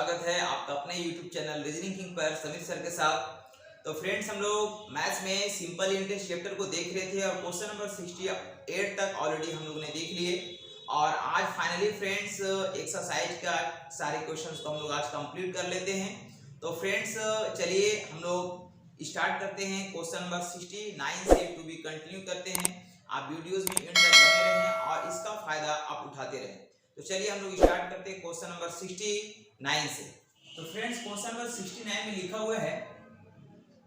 स्वागत है आपका अपने YouTube चैनल रीजनिंग किंग पर समीर सर के साथ। तो फ्रेंड्स, हम लोग मैथ्स में सिंपल यूनिट चैप्टर को देख रहे थे और क्वेश्चन नंबर 68 तक ऑलरेडी हम लोगों ने देख लिए। और आज फाइनली फ्रेंड्स एक्सरसाइज का सारे क्वेश्चंस को हम लोग आज कंप्लीट कर लेते हैं। तो फ्रेंड्स चलिए हम लोग स्टार्ट करते हैं। क्वेश्चन नंबर 69 से टू बी कंटिन्यू करते हैं। आप वीडियोस में एंड तक बने रहें और इसका फायदा आप उठाते रहें। तो चलिए हम लोग स्टार्ट करते हैं क्वेश्चन नंबर 69 से। तो फ्रेंड्स क्वेश्चन नंबर 69 में लिखा हुआ है,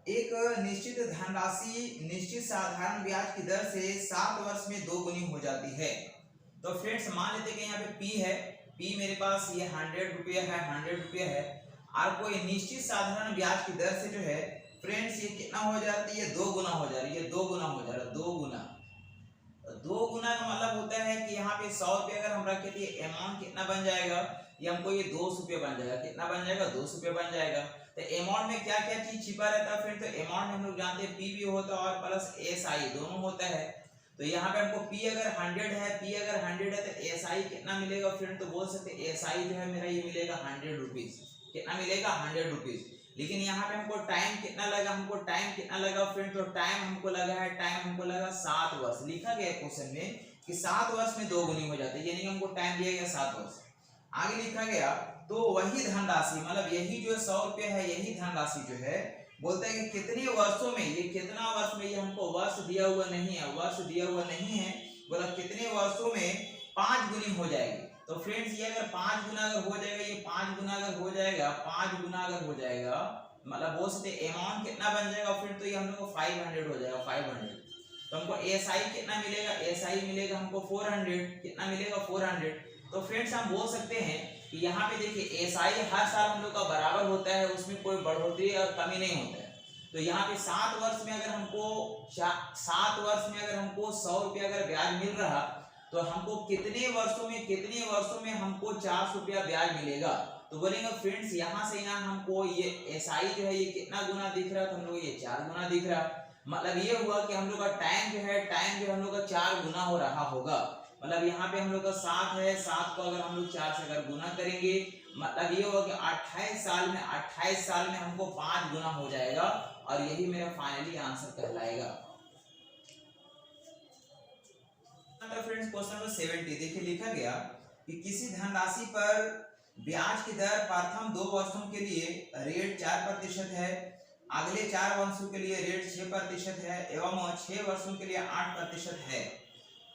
एक निश्चित धनराशि निश्चित साधारण ब्याज की दर से 7 वर्ष में 2 गुनी हो जाती है। तो फ्रेंड्स मान लेते हैं कि यहाँ पे P है, P मेरे पास ये 100 रुपये है, 100 रुपये है और कोई निश्चित साधारण ब्याज की दर से जो है फ्रेंड्स ये कितना हो जाती है, 2 गुना हो जा रही है, 2 गुना हो जा रहा है, 2 गुना। 2 गुना का मतलब होता है कि यहाँ पे 100 रुपये अगर हम रखे तो अमाउंट कितना बन जाएगा, ये हमको ये 200 रुपये बन जाएगा। कितना बन जाएगा, 200 रुपये बन जाएगा। तो अमाउंट में क्या क्या चीज छिपा रहता है फ्रेंड, तो अमाउंट हम लोग जानते हैं P भी होता है और प्लस SI दोनों होता है। तो यहाँ पे हमको P अगर 100 है, P अगर 100 है तो SI कितना मिलेगा फ्रेंड, तो बोल सकते हैं SI जो है मेरा ये मिलेगा 100 रुपीज। कितना मिलेगा, 100 रुपीज। लेकिन यहाँ पे हमको टाइम कितना लगा, हमको टाइम कितना लगा फ्रेंड, तो टाइम हमको लगा है, टाइम हमको लगा 7 वर्ष। लिखा गया क्वेश्चन में कि 7 वर्ष में 2 गुनी हो जाती है, यानी हमको टाइम दिया गया 7 वर्ष। आगे लिखा गया तो वही धनराशि मतलब यही जो 100 रुपये है, यही धनराशि जो है बोलता है कि कितने वर्षों में, ये कितना वर्ष में, ये हमको वर्ष दिया हुआ नहीं है, वर्ष दिया हुआ नहीं है, बोला कितने वर्षों में 5 गुनी हो जाएगी। तो फ्रेंड्स ये अगर 5 गुना अगर हो जाएगा, ये 5 गुना अगर हो जाएगा, 5 गुना अगर हो जाएगा मतलब बोल सकते अमाउंट कितना बन जाएगा फ्रेंड, तो ये हम लोग को 500 हो जाएगा, 500। तो हमको SI कितना मिलेगा, SI मिलेगा हमको 400। कितना मिलेगा, 400। तो फ्रेंड्स हम बोल सकते हैं कि यहाँ पे देखिए SI हर साल हम लोग का बराबर होता है, उसमें कोई बढ़ोतरी और कमी नहीं होता है। तो यहाँ पे 7 वर्ष में अगर हमको 7 वर्ष में अगर हमको 100 रुपया अगर ब्याज मिल रहा, तो हमको कितने वर्षों में हमको 400 रुपया ब्याज मिलेगा। तो बोलेंगे फ्रेंड्स यहाँ से यहाँ हमको ये SI जो है ये कितना गुना दिख रहा है, तो हम लोग ये 4 गुना दिख रहा है। मतलब ये हुआ कि हम लोग का टाइम जो है हम लोग का 4 गुना हो रहा होगा। मतलब यहाँ पे हम लोग का 7 है, 7 को अगर हम लोग 4 से अगर गुना करेंगे मतलब ये होगा कि 28 साल में हमको 5 गुना हो जाएगा और यही मेरा फाइनली आंसर कहलाएगा। फ्रेंड्स क्वेश्चन नंबर 70 देखिए लिखा गया कि किसी धनराशि पर ब्याज की दर प्रथम 2 वर्षों के लिए रेट 4% है, अगले 4 वर्षों के लिए रेट 6% है एवं 6 वर्षों के लिए 8% है।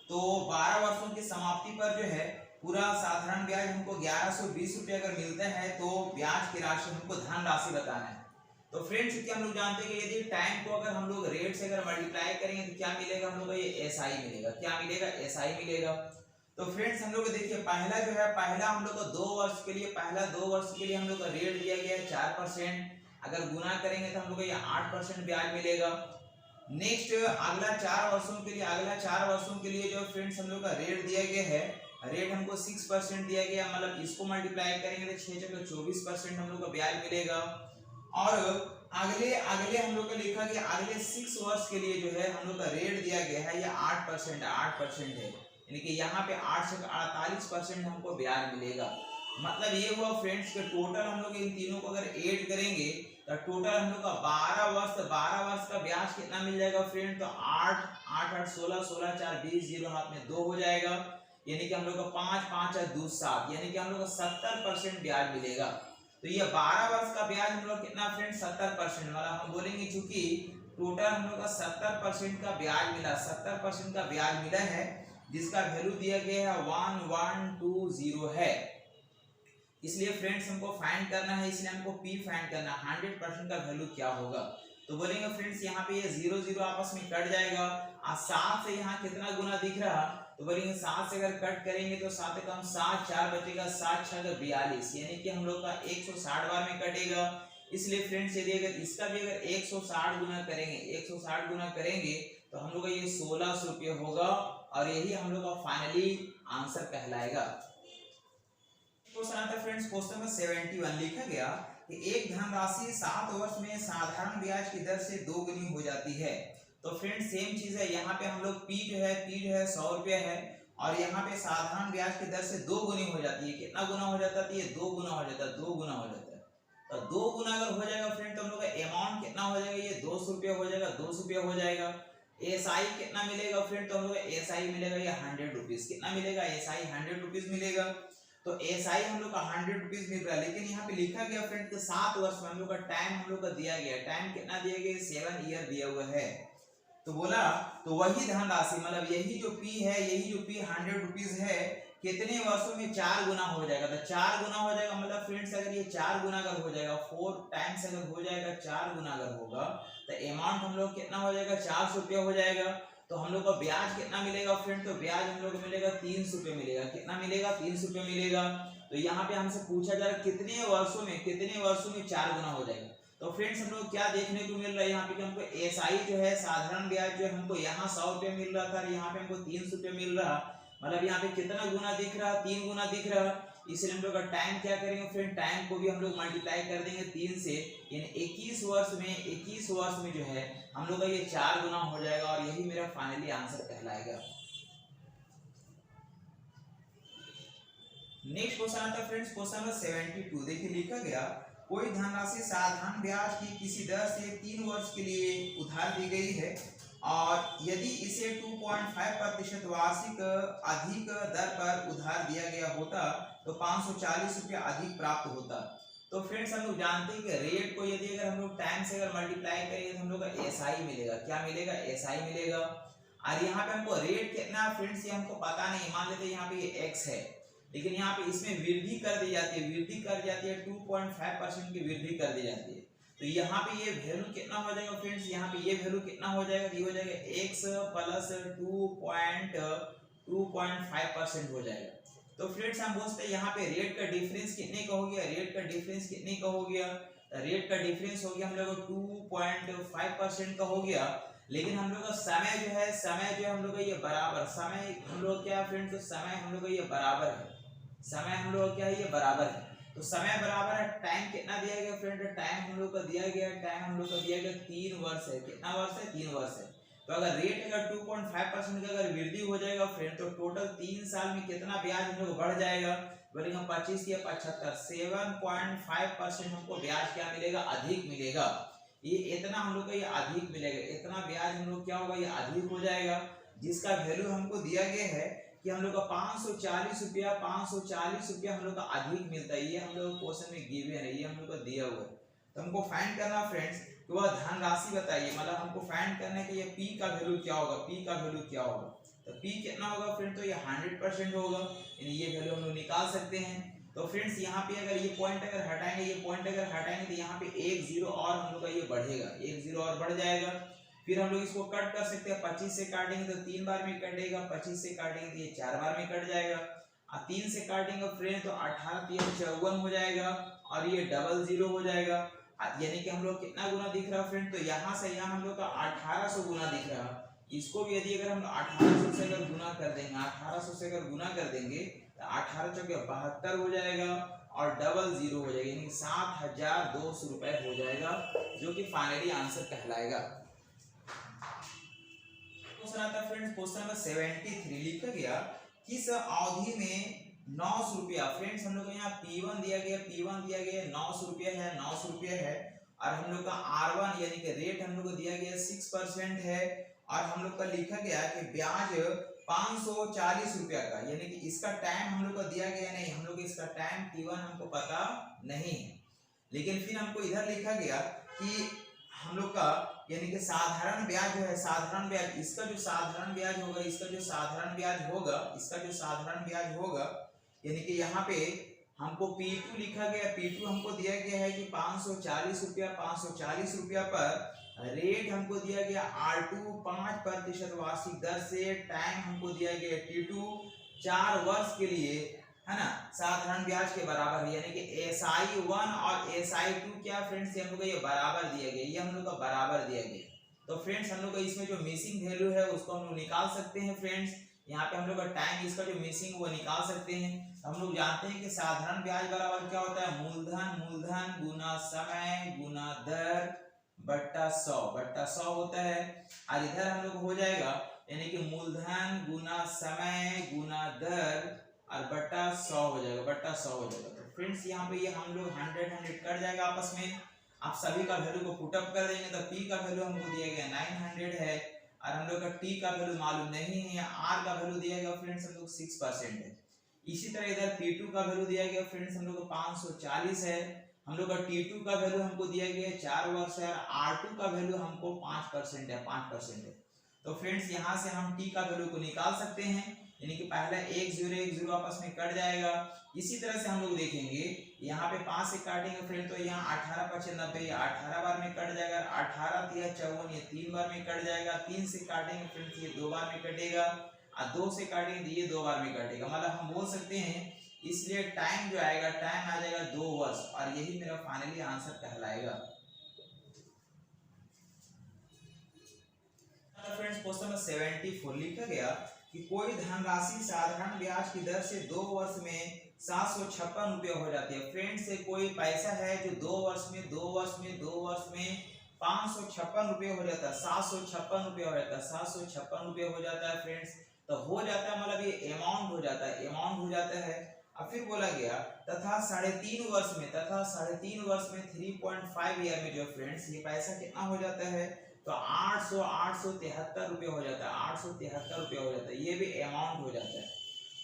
तो 12 वर्षों की समाप्ति पर जो है पूरा साधारण ब्याज हमको 1120 रुपये अगर मिलता है, तो ब्याज की राशि हमको धन राशि बताना है। तो फ्रेंड्स क्योंकि हम लोग जानते हैं कि यदि टाइम को अगर हम लोग रेट से अगर मल्टीप्लाई करेंगे तो क्या मिलेगा, हम लोग को ये SI मिलेगा। क्या मिलेगा, SI मिलेगा। तो फ्रेंड्स हम लोग देखिए पहला जो है, पहला हम लोग को 2 वर्ष के लिए, पहला 2 वर्ष के लिए हम लोग का रेट दिया गया है 4%। अगर गुना करेंगे तो हम लोग को ये 8% ब्याज मिलेगा। नेक्स्ट अगला 4 वर्षों के लिए, अगला 4 वर्षों के लिए जो फ्रेंड्स हम लोग का रेट दिया गया है, रेट हमको 6% दिया गया। मतलब इसको मल्टीप्लाई करेंगे तो 6 × 24% हम लोग का ब्याज मिलेगा। और अगले हम लोग का लिखा गया अगले 6 वर्ष के लिए जो है हम लोग का रेट दिया गया है ये 8% है, यानी कि यहाँ पे 8 से 48% हमको ब्याज मिलेगा। मतलब ये हुआ फ्रेंड्स के टोटल हम लोग इन तीनों को अगर ऐड करेंगे तो टोटल हम लोग का 12 वर्ष का ब्याज कितना मिल जाएगा फ्रेंड, तो 8 8 16 16 4 20 0 हाथ में 2 हो जाएगा, यानी कि हम लोग का 5 5 2 7, यानी कि हम लोग का 70% ब्याज मिलेगा। तो ये 12 वर्ष का ब्याज हम लोग कितना फ्रेंड, 70%। मतलब हम बोलेंगे चूंकि टोटल हम लोग का 70% का ब्याज मिला, 70% का ब्याज मिला है, जिसका वैल्यू दिया गया है 1120 है। इसलिए फ्रेंड्स हमको फाइंड करना है, इसलिए हमको P फाइंड करना है 100% का वैल्यू क्या होगा। तो बोलेंगे फ्रेंड्स यहाँ पे ये 0 0 आपस में कट जाएगा और 7 से यहाँ कितना गुना दिख रहा, तो बोलेंगे 7 से अगर कट करेंगे तो 7 कम 7 4 बचेगा, 7 6 42, यानी कि हम लोग का 160 बार में कटेगा। इसलिए फ्रेंड्स यदि अगर इसका भी अगर 160 गुना करेंगे, 160 गुना करेंगे तो हम लोग का ये 1600 रुपये होगा और यही हम लोग का फाइनली आंसर कहलाएगा। क्वेश्चन आता है फ्रेंड्स क्वेश्चन में 71 लिखा गया कि एक धनराशि 7 वर्ष में साधारण ब्याज की दर से 2 गुनी हो जाती है। तो फ्रेंड्स सेम चीज है, यहाँ पे हम लोग P जो है 100 रुपया है और यहाँ पे साधारण ब्याज की दर से 2 गुनी हो जाती है। कितना गुना हो जाता है? ये 2 गुना हो जाता है, 2 गुना हो जाता है। तो 2 गुना अगर हो जाएगा फ्रेंड तो हम लोग का अमाउंट कितना हो जाएगा? ये 200 रुपया हो जाएगा, 200 रुपया हो जाएगा। एसआई कितना मिलेगा फ्रेंड? तो हम लोग का एसआई मिलेगा ये 100 रुपीज। कितना मिलेगा? एसआई 100 रुपीज मिलेगा। तो एसआई हम लोग का 100 रुपीज मिल रहा है, लेकिन यहाँ पे लिखा गया फ्रेंड कि 7 वर्ष में हम लोग का टाइम हम लोग का दिया गया। टाइम कितना दिया गया? 7 ईयर दिया हुआ है। तो बोला तो वही धनराशि मतलब यही जो पी है, यही जो पी 100 रुपीज है, कितने वर्षों में 4 गुना हो जाएगा? तो 4 गुना हो जाएगा मतलब फ्रेंड्स अगर ये 4 गुना अगर हो जाएगा, 4 टाइम्स अगर हो जाएगा, 4 गुना अगर होगा तो अमाउंट हम लोग कितना हो जाएगा? 400 रुपया हो जाएगा। तो हम लोग को ब्याज कितना मिलेगा फ्रेंड? तो ब्याज हम लोग को मिलेगा 300 रुपये मिलेगा। कितना मिलेगा? 300 रुपये मिलेगा। तो यहाँ पे हमसे पूछा जा रहा है कितने वर्षों में 4 गुना हो जाएगा। तो फ्रेंड्स हम लोग क्या देखने को मिल रहा है यहाँ पे कि हमको एसआई जो है, साधारण ब्याज जो है, हमको यहाँ 100 रुपये मिल रहा था, यहाँ पे हमको 300 रुपये मिल रहा। मतलब यहाँ पे कितना गुना दिख रहा? 3 गुना दिख रहा। इसलिए हम लोग का टाइम क्या करेंगे फ्रेंड? टाइम को भी हम लोग मल्टीप्लाई कर देंगे 3 से, यानी 21 वर्ष में जो है हम लोग का ये 4 गुना हो जाएगा और यही मेरा फाइनली आंसर कहलाएगा। नेक्स्ट क्वेश्चन आता है फ्रेंड्स, क्वेश्चन नंबर 72। देखिए लिखा गया कोई धनराशि साधारण ब्याज की किसी दर से 3 वर्ष के लिए उधार दी गई है और यदि इसे 2.5% वार्षिक अधिक दर पर उधार दिया गया होता तो 540 रुपया अधिक प्राप्त होता। तो फ्रेंड्स हम लोग जानते हैं कि रेट को यदि अगर हम लोग टाइम से अगर मल्टीप्लाई करेंगे तो हम लोग का एसआई मिलेगा। क्या मिलेगा? एसआई मिलेगा। और यहाँ पे हमको रेट कितना फ्रेंड्स ये हमको पता नहीं, मान लेते यहाँ पे ये एक्स है, लेकिन यहाँ पे इसमें वृद्धि कर दी जाती है, 2.5% की वृद्धि कर दी जाती है। तो यहाँ पे ये वैल्यू कितना हो जाएगा फ्रेंड्स? यहाँ पे ये वैल्यू कितना हो जाएगा? ये हो जाएगा x प्लस 2.5% हो जाएगा। तो फ्रेंड्स हम बोलते हैं यहाँ पे रेट का डिफरेंस कितने का हो गया? रेट का डिफरेंस कितने का हो गया? रेट का डिफरेंस हो गया हम लोग 2.5% का हो गया। लेकिन हम लोग का समय जो है हम लोग का ये बराबर समय हम लोग क्या फ्रेंड्स? तो समय हम लोग का ये बराबर है, समय हम लोग क्या है? ये बराबर है। तो समय बराबर है, टाइम कितना दिया गया फ्रेंड? टाइम हम लोग का दिया गया, टाइम हम लोग का दिया गया 3 वर्ष है। कितना वर्ष है? 3 वर्ष है। तो अगर रेट अगर 2.5% का अगर वृद्धि हो जाएगा फ्रेंड तो टोटल 3 साल में कितना ब्याज हम लोग बढ़ जाएगा? बोलेंगे 25 या 75, 7.5% हमको ब्याज क्या मिलेगा? अधिक मिलेगा। ये इतना हम लोग का ये अधिक मिलेगा, इतना ब्याज हम लोग क्या होगा? ये अधिक हो जाएगा, जिसका वैल्यू हमको दिया गया है कि हम लोग का 540 रुपया हम लोग का अधिक मिलता है। ये हम लोग क्वेश्चन में गिवन है, ये हम लोग का दिया हुआ है। तो हमको फाइंड करना फ्रेंड्स कि वह धनराशि बताइए, मतलब हमको फाइंड करना है कि ये पी का वैल्यू क्या होगा, पी का वैल्यू क्या होगा। तो पी कितना होगा फ्रेंड? तो ये 100% होगा, यानी ये वैल्यू हम लोग निकाल सकते हैं। तो फ्रेंड्स यहाँ पे अगर ये पॉइंट अगर हटाएंगे, ये पॉइंट अगर हटाएंगे तो यहाँ पे 1 0 और हम लोग का ये बढ़ेगा, 1 0 और बढ़ जाएगा। फिर हम लोग इसको कट कर सकते हैं, 25 से काटेंगे तो 3 बार में कटेगा, 25 से काटेंगे तो ये 4 बार में कट जाएगा, और 3 से काटेंगे फ्रेंड तो 18 3 54 हो जाएगा, और ये डबल 0 हो जाएगा। यानी कि हम लोग कितना गुना दिख रहा है फ्रेंड? तो यहाँ से यहाँ हम लोग का 1800 गुना दिख रहा है। इसको भी यदि अगर हम 1800 से अगर गुना कर देंगे, 1800 से अगर गुना कर देंगे तो 18 चौके 72 हो जाएगा और डबल 0 हो जाएगा, यानी 7200 रुपए हो जाएगा, जो कि फाइनली आंसर कहलाएगा। क्वेश्चन आता है फ्रेंड्स, क्वेश्चन नंबर 73। लिखा गया किस अवधि में 900 रुपया, फ्रेंड्स हम लोग को यहाँ P1 दिया गया, 900 रुपया है, 900 रुपया है, और हम लोग का R1 यानी कि रेट हम लोग को दिया गया 6% है, और हम लोग का लिखा गया कि ब्याज 540 रुपया का, यानी कि इसका टाइम हम लोग को दिया गया नहीं, हम लोग इसका टाइम T1 हमको पता नहीं है। लेकिन फिर हमको इधर लिखा गया कि हम लोग का यानी कि साधारण ब्याज जो है, साधारण ब्याज, इसका जो साधारण ब्याज होगा, इसका जो साधारण ब्याज होगा, इसका जो साधारण ब्याज होगा, यानी कि यहाँ पे हमको P2 लिखा गया, P2 हमको दिया गया है कि 540 रुपया, 540 रुपया पर रेट हमको दिया गया R2 5% वार्षिक दर से, टाइम हमको दिया गया T2 4 वर्ष के लिए, है ना, साधारण ब्याज के बराबर है, यानी कि SI1 और SI2 क्या फ्रेंड्स हम लोग को ये बराबर दिया गया, ये हम लोग का बराबर दिया गया। तो फ्रेंड्स हम लोग को इसमें जो मिसिंग वैल्यू है उसको हम लोग निकाल सकते हैं फ्रेंड्स। यहाँ पे हम लोग का टाइम इसका जो मिसिंग वो निकाल सकते हैं। हम लोग जानते हैं कि साधारण ब्याज बराबर क्या होता है? मूलधन गुना समय गुना दर बट्टा 100 होता है। और इधर हम लोग हो जाएगा यानी कि मूलधन गुना समय गुना दर और बटा 100 हो जाएगा, बटा 100 हो जाएगा। तो फ्रेंड्स यहाँ पे ये हम लोग 100 कट जाएगा आपस में। आप सभी का वैल्यू को पुटअप कर देंगे तो P का वैल्यू हमको दिया गया 900 है और हम लोग का T का वैल्यू मालूम नहीं है, R का वैल्यू दिया गया फ्रेंड्स हम लोग 6% है। इसी तरह इधर P2 का वैल्यू दिया गया फ्रेंड्स हम लोग को 540 है। हम लोग का T2 का वैल्यू हमको दिया गया 4 वर्ष है और R2 का वैल्यू हमको 5% है, 5% है। तो फ्रेंड्स यहाँ से हम T का वैल्यू को निकाल सकते हैं, यानी कि पहला 1 0 1 0 आपस में कट जाएगा। इसी तरह से हम लोग देखेंगे यहाँ पे 5 से काटेंगे फ्रेंड तो यहाँ 18 5 90 या 18 बार में कट जाएगा, 18 3 54 ये 3 बार में कट जाएगा। 3 से काटेंगे फ्रेंड्स ये 2 बार में कटेगा और 2 से काटेंगे तो ये 2 बार में कटेगा। मतलब हम बोल सकते हैं इसलिए टाइम जो आएगा टाइम आ जाएगा 2 वर्ष और यही मेरा फाइनली आंसर कहलाएगा। फ्रेंड्स क्वेश्चन नंबर 74 लिखा गया कि कोई धनराशि साधारण ब्याज की दर से 2 वर्ष में 756 रुपये हो जाती है। फ्रेंड्स से कोई पैसा है जो 2 वर्ष में 556 रुपये हो जाता है, 756 रुपये हो जाता है, 756 रुपये हो जाता है फ्रेंड्स। तो हो जाता है मतलब ये अमाउंट हो जाता है, अमाउंट हो जाता है। अब फिर बोला गया तथा 3.5 वर्ष में 3.5 ईयर में जो फ्रेंड्स ये पैसा कितना हो जाता है तो 873 रुपये हो जाता है, 873 रुपये हो जाता है, ये भी अमाउंट हो जाता है।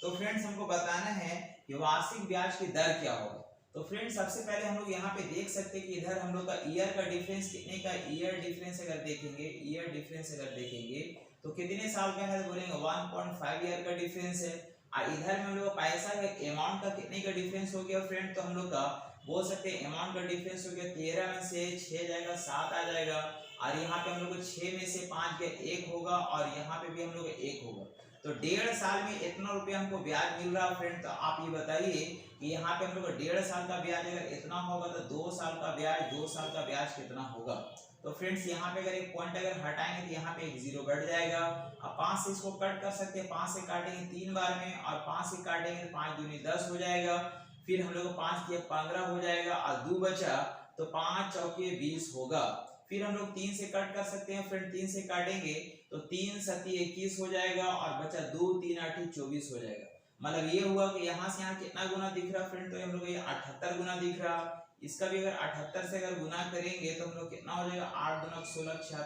तो फ्रेंड्स हमको बताना है कि वार्षिक ब्याज की दर क्या होगा। तो फ्रेंड्स सबसे पहले हम लोग यहाँ पे देख सकते हैं कि इधर हम लोग का ईयर का डिफरेंस कितने का, ईयर डिफरेंस अगर देखेंगे, ईयर डिफरेंस अगर देखेंगे तो कितने साल का है, बोलेंगे 1.5 ईयर का डिफरेंस है। और इधर में हम लोग पैसा का अमाउंट का कितने का डिफरेंस हो गया फ्रेंड, तो हम लोग का बोल सकते हैं अमाउंट का डिफरेंस हो गया 13 में से 6 जाएगा 7 आ जाएगा और यहाँ पे हम लोग को 6 में से 5 गया 1 होगा और यहाँ पे भी हम लोग 1 होगा। तो 1.5 साल में इतना रुपया हमको ब्याज मिल रहा है फ्रेंड। तो आप ये बताइए कि यहाँ पे हम लोग 1.5 साल का ब्याज अगर इतना होगा तो 2 साल का ब्याज, 2 साल का ब्याज कितना होगा। तो फ्रेंड्स यहाँ पे अगर एक पॉइंट अगर हटाएंगे तो यहाँ पे एक 0 बढ़ जाएगा। अब 5 से इसको कट कर सकते हैं, 5 से काटेंगे 3 बार में और 5 से काटेंगे तो 5 दूनी 10 हो जाएगा। फिर हम लोग 5 के 15 हो जाएगा और 2 बचा तो 5 चौके 20 होगा। फिर हम लोग 3 से कट कर सकते हैं फ्रेंड, 3 से काटेंगे तो 3 7 21 हो जाएगा और बचा 2 3 8 24 हो जाएगा। मतलब ये हुआ कि यहाँ से यहाँ कितना गुना दिख रहा फ्रेंड, तो हम लोग ये 78 गुना दिख रहा। इसका भी अगर 78 से अगर गुना करेंगे तो हम लोग कितना हो जाएगा 8 दूना 16 6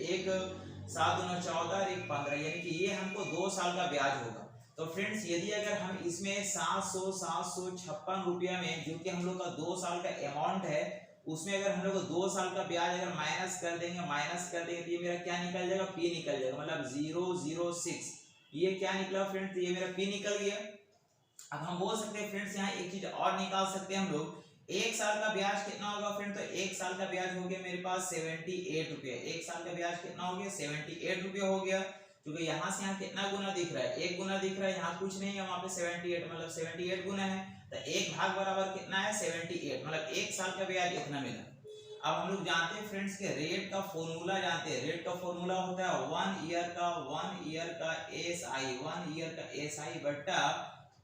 1 7 दूना 14 और 1 15, यानी कि ये हमको 2 साल का ब्याज होगा। तो फ्रेंड्स यदि अगर हम इसमें 756 रुपया में जो कि हम लोग का 2 साल का अमाउंट है उसमें अगर हम लोग 2 साल का ब्याज अगर माइनस कर देंगे तो ये मेरा क्या निकल जाएगा, P निकल जाएगा। मतलब 006 ये क्या निकला फ्रेंड्स, तो ये मेरा P निकल गया। अब हम बोल सकते हैं फ्रेंड्स यहाँ एक चीज और निकाल सकते हैं हम लोग, 1 साल का ब्याज कितना होगा फ्रेंड, तो 1 साल का ब्याज हो गया मेरे पास 78 रुपये। 1 साल का ब्याज कितना हो गया 78 रुपये हो गया, क्योंकि यहाँ से यहाँ कितना गुना दिख रहा है, 1 गुना दिख रहा है, यहाँ कुछ नहीं है, वहां पे 78 मतलब 78 गुना है तो 1 भाग बराबर कितना है 78, मतलब 1 साल का ब्याज इतना मिला। अब हम लोग जानते हैं फ्रेंड्स के रेट का फॉर्मूला जानते हैं, रेट का फॉर्मूला होता है 1 ईयर का एसआई, 1 ईयर का एसआई बट्टा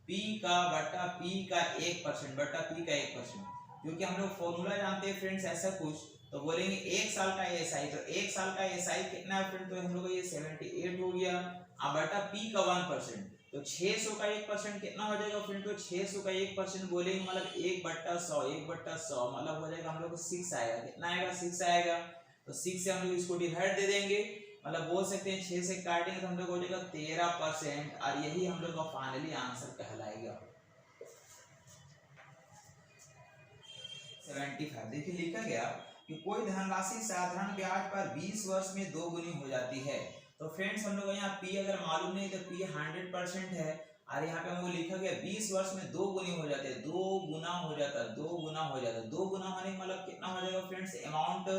P का 1% बट्टा P का 1%, क्योंकि हम लोग फॉर्मूला जानते हैं फ्रेंड्स ऐसा कुछ। तो बोलेंगे 1 साल का एसआई, तो 1 साल का एसआई कितना है फ्रेंड, तो हम लोग ये 78 हो गया और बटा P का 1%, तो 600 का 1% कितना हो जाएगा फ्रेंड, तो 600 का 1% बोलेंगे मतलब 1/100 मतलब हो जाएगा हम लोग को 6 आएगा। कितना आएगा 6 आएगा। तो 6 से हम लोग इसको डिवाइड दे देंगे, मतलब बोल सकते हैं 6 से काटेंगे तो हम लोग हो जाएगा 13% और यही हम लोग का फाइनली आंसर कहलाएगा। 75 देखिए लिखा गया कि कोई धनराशि साधारण ब्याज पर 20 वर्ष में 2 गुनी हो जाती है। तो फ्रेंड्स हम लोग यहाँ P अगर मालूम नहीं तो P 100% है और यहाँ पे हमको लिखा गया 20 वर्ष में 2 गुनी हो जाते हैं, 2 गुना हो जाता है, 2 गुना हो जाता है। 2 गुना होने का मतलब कितना हो जाएगा फ्रेंड्स, अमाउंट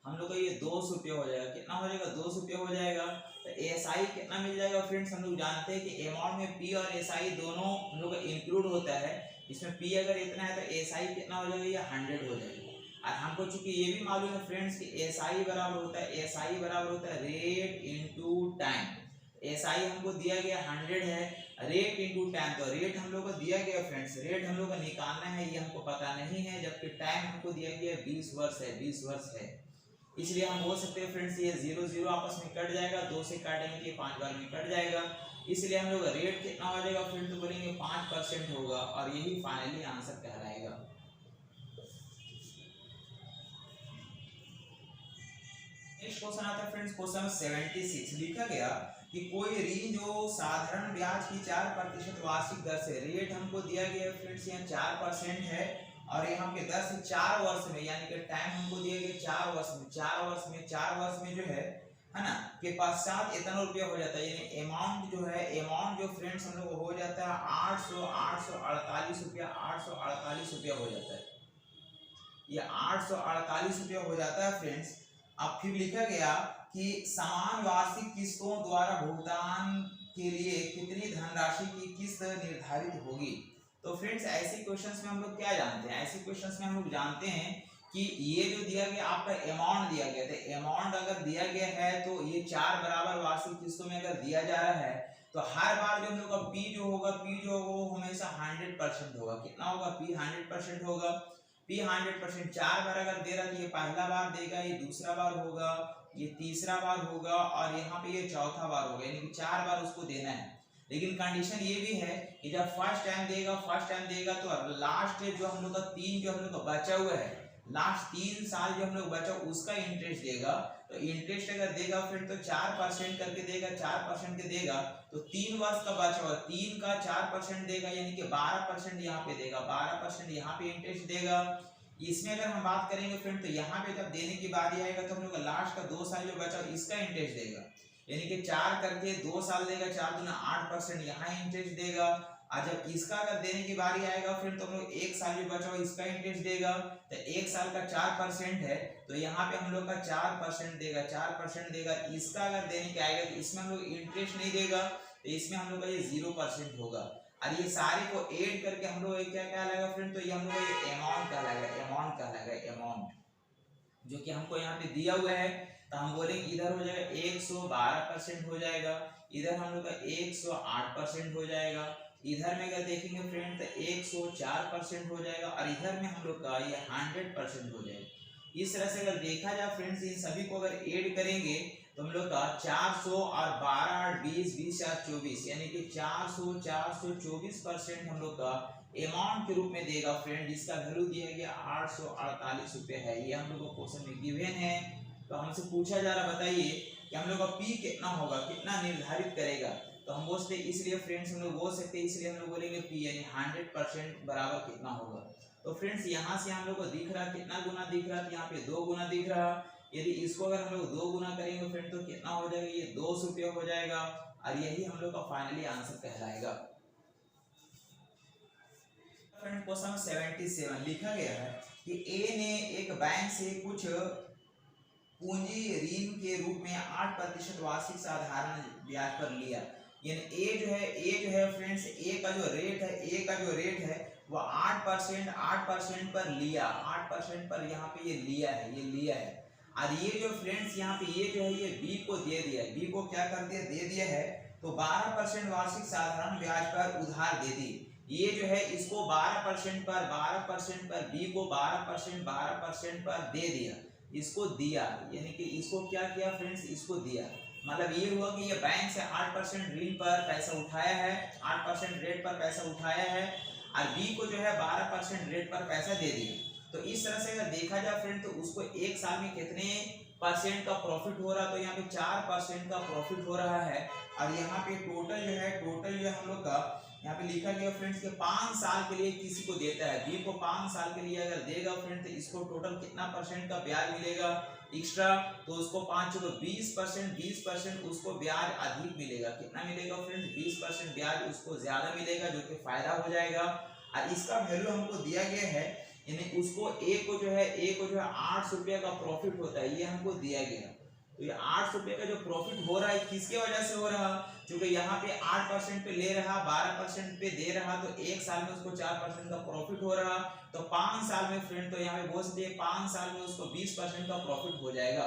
हम लोग का ये 200 रुपये हो जाएगा। कितना हो जाएगा 200 रुपये हो जाएगा। तो एसआई कितना मिल जाएगा फ्रेंड्स, हम लोग जानते हैं कि अमाउंट में P और एसआई दोनों हम लोग का इंक्लूड होता है। इसमें P अगर इतना है तो एसआई कितना हो जाएगा, ये 100 हो जाएगा। और हमको चूंकि ये भी मालूम है फ्रेंड्स कि एसआई बराबर होता है रेट इनटू टाइम। एसआई हमको दिया गया 100 है, रेट इनटू टाइम, तो रेट हम लोग को दिया गया फ्रेंड्स, रेट हम लोग को निकालना है, ये हमको पता नहीं है, जबकि टाइम हमको दिया गया 20 वर्ष है, 20 वर्ष है। इसलिए हम बोल सकते हैं फ्रेंड्स ये 0 0 आपस में कट जाएगा, 2 से काटेंगे तो ये 5 बार में कट जाएगा। इसलिए हम लोग रेट कितना हो जाएगा फ्रेंड, तो बोलेंगे 5% होगा और यही फाइनली आंसर कहलाएगा। नेक्स्ट क्वेश्चन आता है फ्रेंड्स, क्वेश्चन 76 लिखा गया कि कोई ऋण जो साधारण ब्याज की 4% वार्षिक दर से, रेट हमको दिया गया है फ्रेंड्स यहाँ 4% है और यहाँ पे 10 से 4 वर्ष में, यानी कि टाइम हमको दिया गया 4 वर्ष में, 4 वर्ष में जो है ना के पश्चात इतना रुपया हो जाता है, यानी अमाउंट जो है, अमाउंट जो फ्रेंड्स हम लोग हो जाता है 848 रुपया, 848 रुपया हो जाता है, ये 848 रुपया हो जाता है फ्रेंड्स। अब फिर लिखा गया कि समान वार्षिक किस्तों द्वारा भुगतान के लिए कितनी धनराशि की किस्त निर्धारित होगी। तो फ्रेंड्स ऐसे क्वेश्चंस में हम लोग क्या जानते हैं, ऐसे क्वेश्चंस में हम लोग जानते हैं कि ये जो दिया गया आपका अमाउंट दिया गया, तो अमाउंट अगर दिया गया है तो ये 4 बराबर वार्षिक किस्तों में अगर दिया जा रहा है तो हर बार जो हम लोग का पी जो होगा वो हमेशा 100% होगा। कितना होगा, पी 100% होगा। पी 100% 4 बार अगर दे रहा है तो ये पहला बार देगा, ये दूसरा बार होगा, ये तीसरा बार होगा और यहाँ पे ये चौथा बार होगा, यानी कि 4 बार उसको देना है। लेकिन कंडीशन ये भी है कि जब फर्स्ट टाइम देगा तो लास्ट जो हम लोग का 3 जो हम लोग का बचा हुआ है, लास्ट 3 साल जो हम लोग बचा उसका इंटरेस्ट देगा। तो इंटरेस्ट अगर देगा फिर तो 4% करके देगा, 4% के देगा तो 3 वर्ष का बचा हुआ 3 का 4% देगा, यानी कि 12% यहाँ पे देगा, 12% यहाँ पे इंटरेस्ट देगा। इसमें अगर हम बात करेंगे फ्रेंड तो यहाँ पे जब देने की बारी आएगा तो हम लोग लास्ट का 2 साल जो बचा इसका इंटरेस्ट देगा, यानी कि 4 करके 2 साल देगा, 4 दूना 8% यहाँ इंटरेस्ट देगा। और जब इसका अगर देने की बारी आएगा फिर तो हम लोग 1 साल जो बचा हुआ इसका इंटरेस्ट देगा। तो 1 साल का 4% है तो यहाँ पे हम लोग का 4% देगा, 4% देगा। इसका अगर देने के आएगा तो इसमें हम लोग इंटरेस्ट नहीं देगा, तो इसमें हम लोग का ये 0% होगा। और ये सारे को ऐड करके हम लोग क्या कहलाएगा फ्रेंड, तो ये हम लोग ये अमाउंट कहलाएगा, अमाउंट जो कि हमको यहाँ पे दिया हुआ है। तो हम बोलेंगे इधर हो जाएगा 112% हो जाएगा, इधर हम लोग का 108% हो जाएगा, इधर में अगर देखेंगे फ्रेंड तो 104% हो जाएगा और इधर में हम लोग का ये 100% हो जाएगा। इस तरह से अगर देखा जाए फ्रेंड्स इन सभी को अगर ऐड करेंगे तो हम लोग का 400 और 12 20 20 और 24 यानी कि 424% हम लोग का अमाउंट के रूप में देगा फ्रेंड, जिसका वैल्यू दिया गया 848 रुपये है। ये हम लोग को क्वेश्चन में गिवन है। तो हमसे पूछा जा रहा बताइए कि हम लोग का पी कितना होगा, कितना निर्धारित करेगा। तो हम बोलते हैं इसलिए फ्रेंड्स हम लोग बोल सकते हैं, इसलिए हम लोग बोलेंगे पी यानी 100% बराबर कितना होगा। तो फ्रेंड्स यहाँ से हम लोग को दिख रहा कितना गुना दिख रहा, तो यहाँ पे 2 गुना दिख रहा। यदि इसको अगर हम लोग 2 गुना करेंगे फ्रेंड तो कितना हो जाएगा, ये 200 रुपये हो जाएगा और यही हम लोग का फाइनली आंसर कहलाएगा। फ्रेंड क्वेश्चन 77 लिखा गया है कि ए ने एक बैंक से कुछ पूंजी ऋण के रूप में 8% वार्षिक साधारण ब्याज पर लिया। यानी ए जो है फ्रेंड्स ए का जो रेट है वो 8% पर लिया, 8% पर यहाँ पे ये लिया है। और ये जो फ्रेंड्स यहाँ पे ये जो है ये बी को दे दिया है, बी को क्या कर दिया, दे दिया है। तो 12% वार्षिक साधारण ब्याज पर उधार दे दी। ये जो है इसको 12% पर बी को 12% पर दे दिया, इसको दिया, यानी कि इसको क्या किया फ्रेंड्स, इसको दिया। मतलब ये हुआ कि ये बैंक से 8% ऋण पर पैसा उठाया है, 8% रेट पर पैसा उठाया है और बी को जो है 12% रेट पर पैसा दे दिया। तो इस तरह से अगर देखा जाए फ्रेंड तो उसको 1 साल में कितने % का प्रॉफिट हो रहा है, तो यहाँ पे 4% का प्रॉफिट हो रहा है। और यहाँ पे टोटल जो है हम लोग का यहाँ पे लिखा गया फ्रेंड्स के 5 साल के लिए किसी को देता है, बी को 5 साल के लिए अगर देगा फ्रेंड तो इसको टोटल कितना % का ब्याज मिलेगा एक्स्ट्रा, तो उसको 5 को 20% उसको ब्याज अधिक मिलेगा। कितना मिलेगा फ्रेंड्स, 20% ब्याज उसको ज्यादा मिलेगा, जो कि फायदा हो जाएगा। और इसका वैल्यू हमको दिया गया है, यानी उसको ए को जो है 800 रुपये का प्रॉफिट होता है, ये हमको दिया गया। तो ये 800 रुपये का जो प्रॉफिट हो रहा है किसके वजह से हो रहा, क्योंकि यहाँ पे 8% पे ले रहा, 12% पे दे रहा, तो 1 साल में उसको 4% का प्रॉफिट हो रहा। तो 5 साल में फ्रेंड तो यहाँ पे बोल सकते हैं 5 साल में उसको 20% का प्रॉफिट हो जाएगा।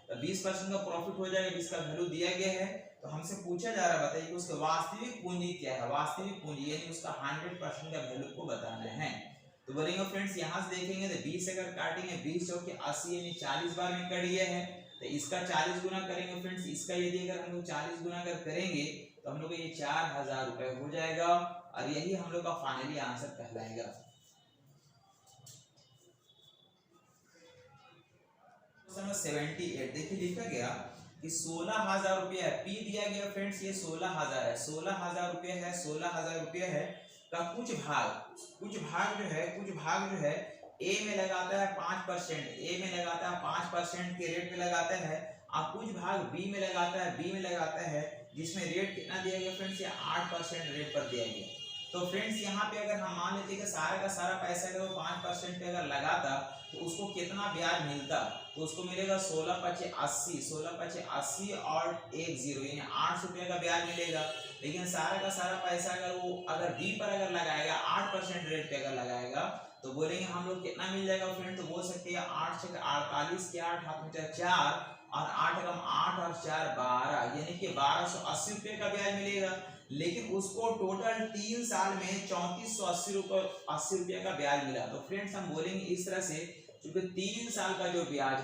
तो 20% का प्रॉफिट हो जाएगा जिसका वैल्यू दिया गया है। तो हमसे पूछा जा रहा बताइए कि उसका वास्तविक पूंजी क्या है, वास्तविक पूंजी यानी उसका 100% का वैल्यू को बताना है। तो बोलेंगे फ्रेंड्स यहाँ से देखेंगे तो 20 अगर काटेंगे 20 चौके 80 यानी 40 बार में कट गया है, तो इसका 40 गुना करेंगे फ्रेंड्स, इसका यदि अगर हम लोग 40 गुना अगर करेंगे तो हम लोग ये 4000 रुपए हो जाएगा और यही हम लोग का फाइनली आंसर कहलाएगा। क्वेश्चन नंबर 78 देखिए लिखा गया कि 16,000 रुपया पी दिया गया फ्रेंड्स, ये 16,000 है, 16,000 रुपया है, 16,000 रुपया है का कुछ भाग जो है ए में लगाता है 5%, ए में लगाता है 5% के रेट पे लगाता है, और कुछ भाग बी में लगाता है जिसमें रेट कितना दिया गया फ्रेंड्स, ये 8% रेट पर दिया गया। तो फ्रेंड्स यहाँ पे अगर हम मान लेते कि सारा का सारा पैसा अगर वो 5% पे अगर लगाता तो उसको कितना ब्याज मिलता, तो उसको मिलेगा 16,580 और 10 यानी 8 रुपये का ब्याज मिलेगा। लेकिन सारा का सारा पैसा अगर बी पर अगर लगाएगा 8% रेट पे अगर लगाएगा तो बोलेंगे हम लोग कितना मिल जाएगा फ्रेंड, तो बोल सकते हैं 8 से 48 के 8 हाथ में 4 और 8 कम 8 और 4 12 यानी कि 1280 रुपये का ब्याज मिलेगा। लेकिन उसको टोटल 3 साल में 3480 रुपये का ब्याज मिला। तो फ्रेंड्स हम बोलेंगे इस तरह से, क्योंकि 3 साल का जो ब्याज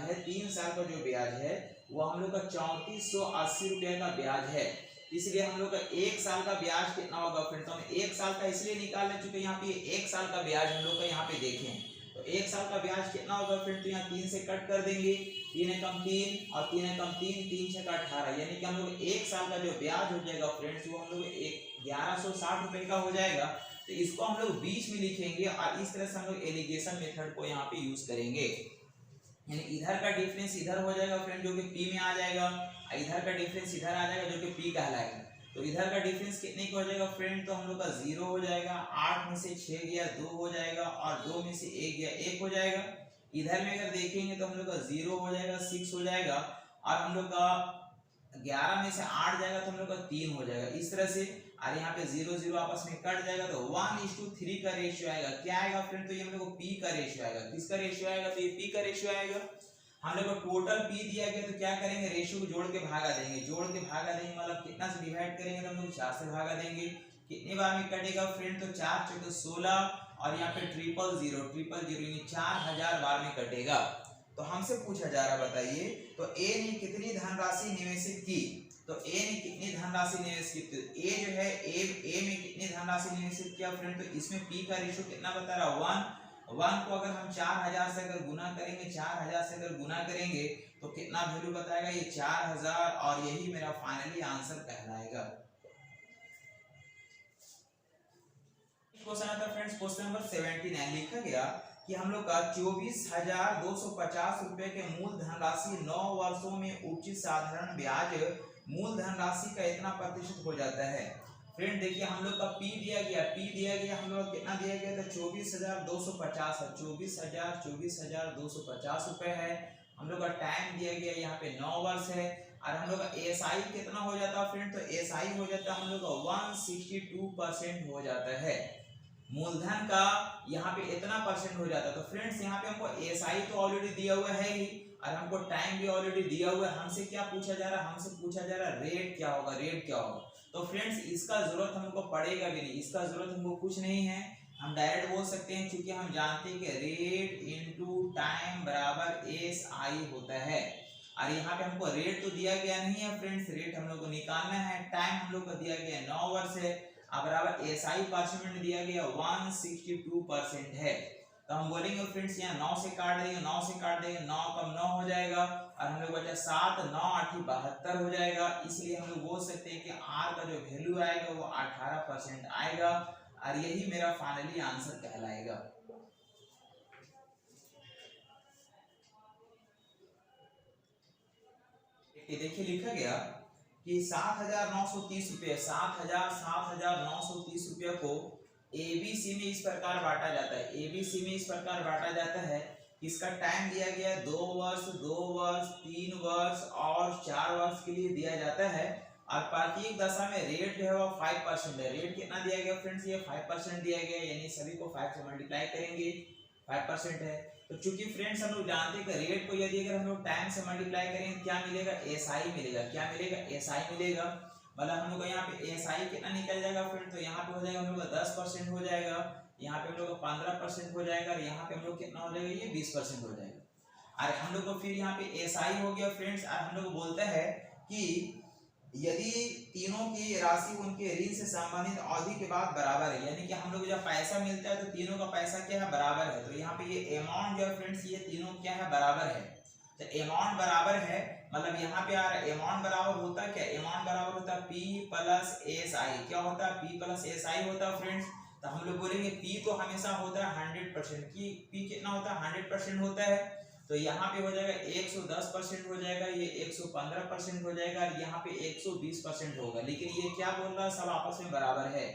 है वो हम लोग का 3480 रुपये का ब्याज है, इसलिए हम लोग का 1 साल का ब्याज कितना होगा फ्रेंड्स, तो हम 1 साल का इसलिए निकाल रहे चूंकि यहाँ पे 1 साल का ब्याज हम लोग का यहाँ पे देखें तो 1 साल का ब्याज कितना होगा फ्रेंड्स, तो यहाँ 3 से कट कर देंगे, 3 एकम 3 और 3 एकम 3, 3 से 18 यानी कि हम लोग 1 साल का जो ब्याज हो जाएगा फ्रेंड्स वो हम लोग 1160 रुपए का हो जाएगा। तो इसको हम लोग बीच में लिखेंगे और इस तरह से हम लोग एलिगेशन मेथड को यहाँ पे यूज करेंगे, यानी इधर का डिफरेंस इधर हो जाएगा फ्रेंड जो कि पी में आ जाएगा, इधर का डिफरेंस इधर आ जाएगा जो कि पी कहलाएगा। तो इधर का डिफरेंस कितने का हो जाएगा फ्रेंड, तो हम लोग का 0 हो जाएगा, 8 में से 6 गया 2 हो जाएगा और 2 में से 1 गया 1 हो जाएगा। इधर में अगर देखेंगे तो हम लोग का 0 हो जाएगा, 6 हो जाएगा और हम लोग का 11 में से 8 जाएगा तो हम लोग का 3 हो जाएगा इस तरह से। और यहाँ पे 0 0 आपस में कट जाएगा तो 1:3 का रेशियो आएगा। क्या आएगा फ्रेंड, तो ये हम लोग को पी का रेशियो आएगा। किसका रेशियो आएगा, तो ये पी का रेशियो आएगा। हम लोग को टोटल पी दिया गया तो क्या करेंगे, रेशियो को जोड़ के भागा देंगे, मतलब कितना से डिवाइड करेंगे तो हम लोग 4 से भागा देंगे। कितने बार में कटेगा फ्रेंड, तो 4 चौके 16 और यहाँ पे 000 यानी 4000 बार में कटेगा। तो हमसे पूछा जा रहा बताइए तो ए ने कितनी धनराशि निवेशित की, तो ए ने कितनी धनराशि निवेशित की, ए जो है ए में कितनी धनराशि निवेशित किया फ्रेंड, तो इसमें पी का रेशियो कितना बता रहा, 1 को अगर हम 4000 से अगर गुना करेंगे, 4000 से अगर गुना करेंगे तो कितना वैल्यू बताएगा, ये 4000 और यही मेरा फाइनली आंसर कहलाएगा। क्वेश्चन आता है फ्रेंड्स क्वेश्चन नंबर 79, लिखा गया कि हम लोग का 24,250 रुपए के मूल धनराशि 9 वर्षों में उचित साधारण ब्याज मूल धनराशि का इतना प्रतिशत हो जाता है। फ्रेंड देखिए हम लोग का पी दिया गया हम लोग कितना दिया गया था, 24,250 है, 24,250 रुपए है। हम लोग का टाइम दिया गया यहाँ पे 9 वर्ष है और हम लोग का एसआई कितना हो जाता है फ्रेंड, तो एसआई हो जाता है हम लोग का 162% हो जाता है। मूलधन का यहाँ पे इतना परसेंट हो जाता है। तो फ्रेंड्स यहाँ पे हमको एसआई तो ऑलरेडी दिया हुआ है ही और हमको टाइम भी ऑलरेडी दिया हुआ है। हमसे क्या पूछा जा रहा है, हमसे पूछा जा रहा है रेट क्या होगा। तो फ्रेंड्स इसका जरूरत हमको पड़ेगा भी नहीं, इसका जरूरत हमको कुछ नहीं है, हम डायरेक्ट बोल सकते हैं क्योंकि हम जानते हैं कि रेट इनटू टाइम बराबर एसआई होता है। और यहाँ पे हमको रेट तो दिया गया नहीं है फ्रेंड्स, रेट हम लोग को निकालना है। टाइम हम लोग को दिया गया 9 वर्ष है और बराबर एसआई परसेंट दिया गया 162% है। तो हम बोलेंगे फ्रेंड्स यहाँ 9 से काट देंगे, 9 कम 9 हो जाएगा और हम लोग बचा 7, 9 8 72 हो जाएगा। इसलिए हम लोग बोल सकते हैं कि आर का जो वैल्यू आएगा वो 18% आएगा और यही मेरा फाइनली आंसर कहलाएगा। देखिए लिखा गया कि 7,930 रुपये 7,930 रुपये को एबीसी में इस प्रकार बांटा जाता है। एबीसी में इस प्रकार बांटा जाता है, इसका टाइम दिया गया 2 वर्ष, 3 वर्ष और 4 वर्ष के लिए दिया जाता है और प्रत्येक दशा में रेट जो है वो 5% है। रेट कितना दिया गया फ्रेंड्स, ये 5% दिया गया, यानी सभी को 5 से मल्टीप्लाई करेंगे 5% है। तो चूंकि फ्रेंड्स हम लोग जानते हैं कि रेट को यदि अगर हम लोग टाइम से मल्टीप्लाई करेंगे क्या मिलेगा, एसआई मिलेगा। क्या मिलेगा, एसआई मिलेगा। मतलब हम लोग को यहाँ पे एसआई कितना निकल जाएगा फ्रेंड, तो यहाँ पे हो जाएगा हम लोग का 10% हो जाएगा। यहाँ पे हम लोग का 15% हो जाएगा और यहाँ पे हम लोग कितना हो जाएगा, ये 20% हो जाएगा। और हम लोग को फिर यहाँ पे एसआई हो गया फ्रेंड्स। और हम लोग बोलता है कि यदि तीनों की राशि उनके ऋण से संबंधित अवधि के बाद बराबर है, यानी कि हम लोग जब पैसा मिलता है तो तीनों का पैसा क्या है, बराबर है। तो यहाँ पे ये अमाउंट जो है फ्रेंड्स, ये तीनों क्या है, बराबर है। तो अमाउंट बराबर है, मतलब यहाँ पे आ रहा है अमाउंट बराबर होता है क्या, अमाउंट बराबर होता है P प्लस एसआई। क्या होता है, P प्लस एसआई होता है फ्रेंड्स। तो हम लोग बोलेंगे P तो हमेशा होता है 100% की, P कितना होता है, 100% होता है। तो यहाँ पे हो जाएगा 110% हो जाएगा, ये 115% हो जाएगा, और यहाँ पे 120% होगा। लेकिन ये क्या बोल रहा है, सब आपस में बराबर है।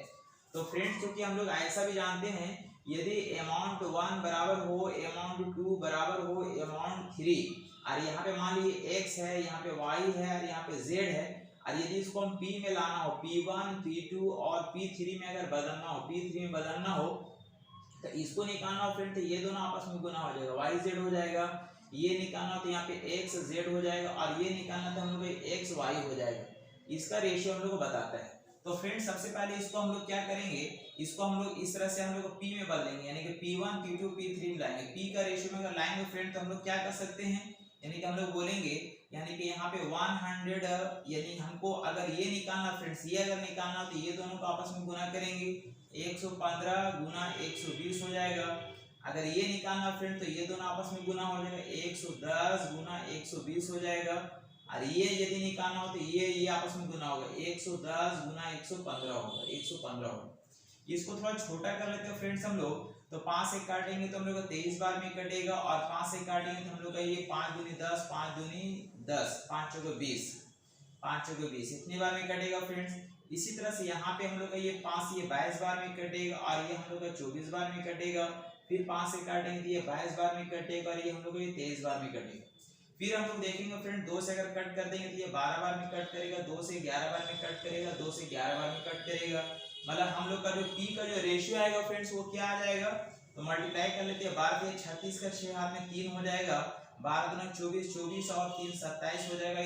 तो फ्रेंड्स क्योंकि हम लोग ऐसा भी जानते हैं, यदि अमाउंट 1 बराबर हो, अमाउंट 2 बराबर हो, अमाउंट 3, और यहाँ पे मान लीजिए x है, यहाँ पे y है और यहाँ पे z है, और यदि इसको हम p में लाना हो, p1 p2 और p3 में अगर बदलना हो, p3 में बदलना हो, तो इसको निकालना हो फ्रेंड, तो ये दोनों आपस में गुना हो जाएगा, y z हो जाएगा। ये निकालना तो यहाँ पे x z हो जाएगा, और ये निकालना तो हम लोग x y हो जाएगा। इसका रेशियो हम लोग को बताता है। तो फ्रेंड सबसे पहले इसको हम लोग क्या करेंगे, इसको हम लोग इस तरह से हम लोग p में बदलेंगे, यानी कि p1 p2 p3 में लाएंगे। p का रेशियो में अगर लाएंगे फ्रेंड तो हम लोग क्या कर सकते हैं, यानी कि हम लोग बोलेंगे, यानी कि यहाँ पे 100, यानी हमको अगर ये निकालना फ्रेंड्स, ये अगर निकालना तो ये दोनों को आपस में गुना करेंगे, 115 गुना 120 हो जाएगा। अगर ये निकालना फ्रेंड तो ये दोनों आपस में गुना हो जाएगा, 110 गुना 120 हो जाएगा। और ये यदि निकालना हो तो ये आपस में गुना होगा, 110 गुना 115 होगा, 115 होगा। इसको थोड़ा छोटा कर लेते हैं फ्रेंड्स हम लोग, तो 5 से काटेंगे तो हम लोग को 23 बार में कटेगा, और 5 से काटेंगे तो हम लोग का ये 5 दूनी 10, 5 दूनी 10, 5 चौके 20, 5 चौके 20 इतनी बार में कटेगा फ्रेंड्स। इसी तरह से यहाँ पे हम लोग का ये 5 ये 22 बार में कटेगा, और ये हम लोग का 24 बार में कटेगा। फिर 5 से काटेंगे तो ये 22 बार में कटेगा, और ये हम लोग को ये 23 बार में कटेगा। फिर हम लोग देखेंगे फ्रेंड 2 से अगर कट कर देंगे तो ये 12 बार में कट करेगा, 2 से 11 बार में कट करेगा, 2 से 11 बार में कट करेगा। मतलब हम लोग का जो p का जो रेशियो आएगा फ्रेंड्स वो क्या आ जाएगा, तो मल्टीप्लाई कर लेते हैं, 12 के 36 का 6 हाथ में 3 हो जाएगा, 12 दूना 24, 24 और 3 27 हो जाएगा।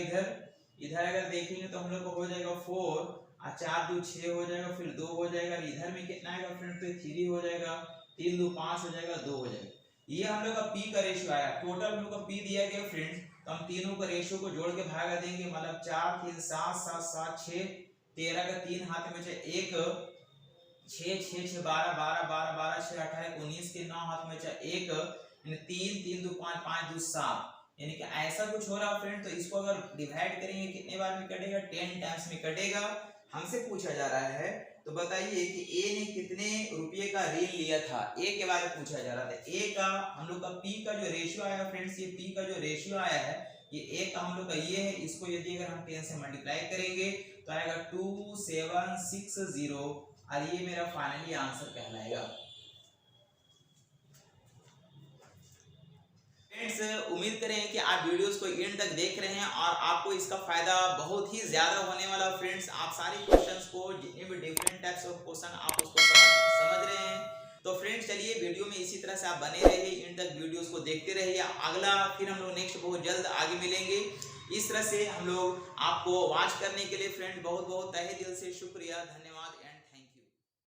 इधर अगर देखेंगे तो हम लोग को हो जाएगा 4, और 4 2 6 हो जाएगा, फिर 2 हो जाएगा। इधर में कितना आएगा फ्रेंड, तो 3 हो जाएगा, 3 2 5 हो जाएगा, 2 हो जाएगा। ये हम लोग का p का रेशियो आया। टोटल हम लोग का p दिया गया फ्रेंड्स, तो हम तीनों का रेशियो को जोड़ के भागा देंगे, मतलब 4 3 7 7 7 6, 13 का 3 हाथ में 1, 6 6 6 12 12 12 12 6 18 19 के 9 हाथ में 1, 3 3 2 5 5 2 7, यानी कि ऐसा कुछ हो रहा फ्रेंड। तो इसको अगर डिवाइड करेंगे कितने बार में कटेगा, 10 टाइम्स में कटेगा। हमसे पूछा जा रहा है, तो बताइए कि ए ने कितने रुपये का ऋण लिया था, ए के बारे में पूछा जा रहा था। ए का हम लोग का p का जो रेशियो आया फ्रेंड्स, ये p का जो रेशियो आया है, ये ए का हम लोग का ये है। इसको यदि अगर हम 10 से मल्टीप्लाई करेंगे तो आएगा 2760, और ये मेरा फाइनली आंसर कहलाएगा। फ्रेंड्स उम्मीद करें कि आप वीडियोस को एंड तक देख रहे हैं और आपको इसका फायदा बहुत ही ज्यादा होने वाला। फ्रेंड्स आप सारे क्वेश्चंस को, जितने भी डिफरेंट टाइप्स ऑफ क्वेश्चन आप उसको समझ रहे हैं। तो फ्रेंड्स चलिए वीडियो में इसी तरह से आप बने रहिए, एंड तक वीडियोस को देखते रहिए। अगला फिर हम लोग नेक्स्ट बहुत जल्द आगे मिलेंगे। इस तरह से हम लोग आपको वॉच करने के लिए फ्रेंड बहुत बहुत तहे दिल से शुक्रिया, धन्यवाद।